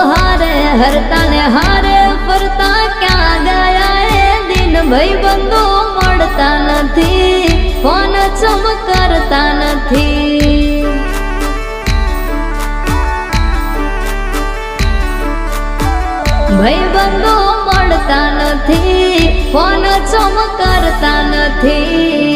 હારે હરતા ને હારે ફરતા ક્યાં ગયા એ દિન ભાઈબંધો મળતા નથી ફોન ચમ કરતા નથી ભાઈબંધો મળતા નથી ફોન ચમ કરતા નથી